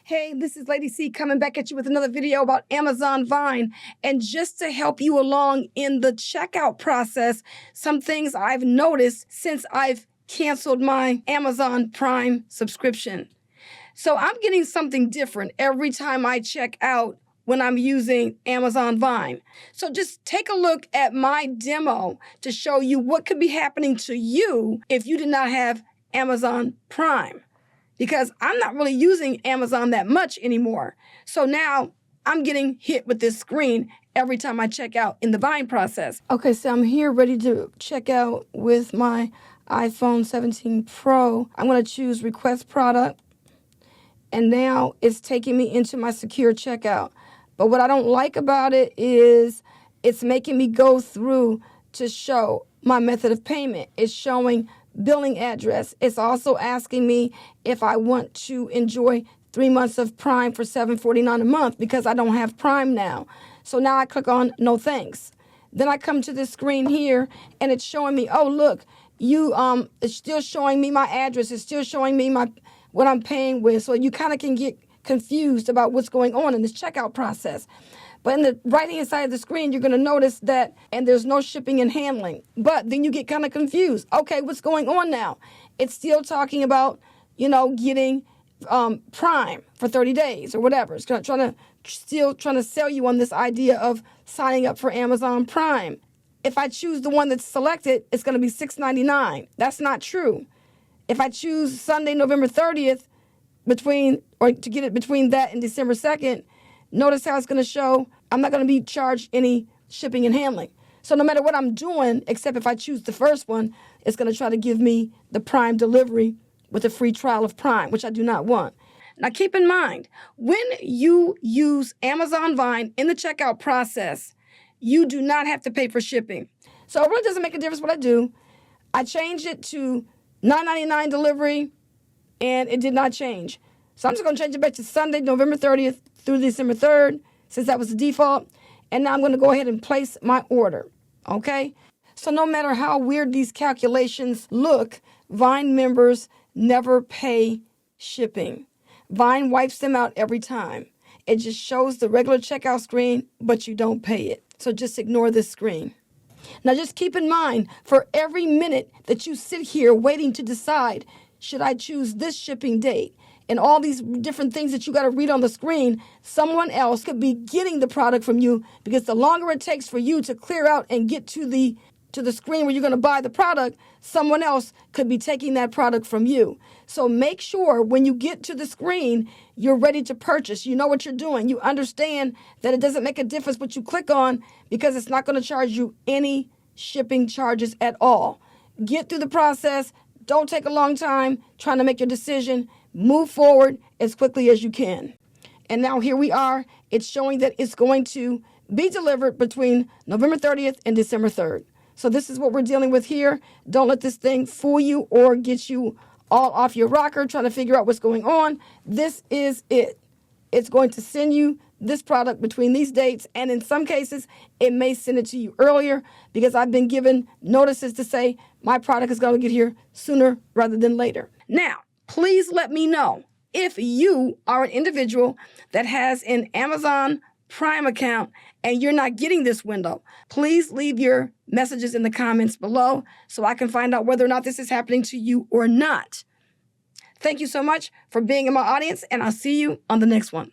Hey, this is Lady C coming back at you with another video about Amazon Vine. And just to help you along in the checkout process, some things I've noticed since I've canceled my Amazon Prime subscription. So I'm getting something different every time I check out when I'm using Amazon Vine. So just take a look at my demo to show you what could be happening to you if you did not have Amazon Prime. Because I'm not really using Amazon that much anymore. So now I'm getting hit with this screen every time I check out in the buying process. Okay, so I'm here ready to check out with my iPhone 17 Pro. I'm going to choose Request Product. And now it's taking me into my secure checkout. But what I don't like about it is it's making me go through to show my method of payment. It's showing billing address. It's also asking me if I want to enjoy 3 months of Prime for $7.49 a month because I don't have Prime now. So now I click on no thanks. Then I come to this screen here and it's showing me, oh look, it's still showing me my address. It's still showing me what I'm paying with. So you kind of can get confused about what's going on in this checkout process. But in the right-hand side of the screen, you're going to notice that, and there's no shipping and handling. But then you get kind of confused. Okay, what's going on now? It's still talking about, getting Prime for 30 days or whatever. It's still trying to sell you on this idea of signing up for Amazon Prime. If I choose the one that's selected, it's going to be $6.99. That's not true. If I choose Sunday, November 30th, to get it between that and December 2nd, notice how it's going to show I'm not going to be charged any shipping and handling. So no matter what I'm doing, except if I choose the first one, it's going to try to give me the Prime delivery with a free trial of Prime, which I do not want. Now keep in mind, when you use Amazon Vine in the checkout process, you do not have to pay for shipping. So it really doesn't make a difference what I do. I changed it to $9.99 delivery, and it did not change. So I'm just going to change it back to Sunday, November 30th through December 3rd, since that was the default. And now I'm going to go ahead and place my order, okay? So no matter how weird these calculations look, Vine members never pay shipping. Vine wipes them out every time. It just shows the regular checkout screen, but you don't pay it. So just ignore this screen. Now just keep in mind, for every minute that you sit here waiting to decide, should I choose this shipping date? And all these different things that you got to read on the screen, someone else could be getting the product from you, because the longer it takes for you to clear out and get to the screen where you're going to buy the product, someone else could be taking that product from you. So make sure when you get to the screen, you're ready to purchase. You know what you're doing. You understand that it doesn't make a difference what you click on, because it's not going to charge you any shipping charges at all. Get through the process. Don't take a long time trying to make your decision. Move forward as quickly as you can. And now here we are. It's showing that it's going to be delivered between November 30th and December 3rd. So this is what we're dealing with here. Don't let this thing fool you or get you all off your rocker trying to figure out what's going on. This is it. It's going to send you this product between these dates, and in some cases, it may send it to you earlier, because I've been given notices to say my product is going to get here sooner rather than later. Now, please let me know if you are an individual that has an Amazon Prime account and you're not getting this window. Please leave your messages in the comments below so I can find out whether or not this is happening to you or not. Thank you so much for being in my audience, and I'll see you on the next one.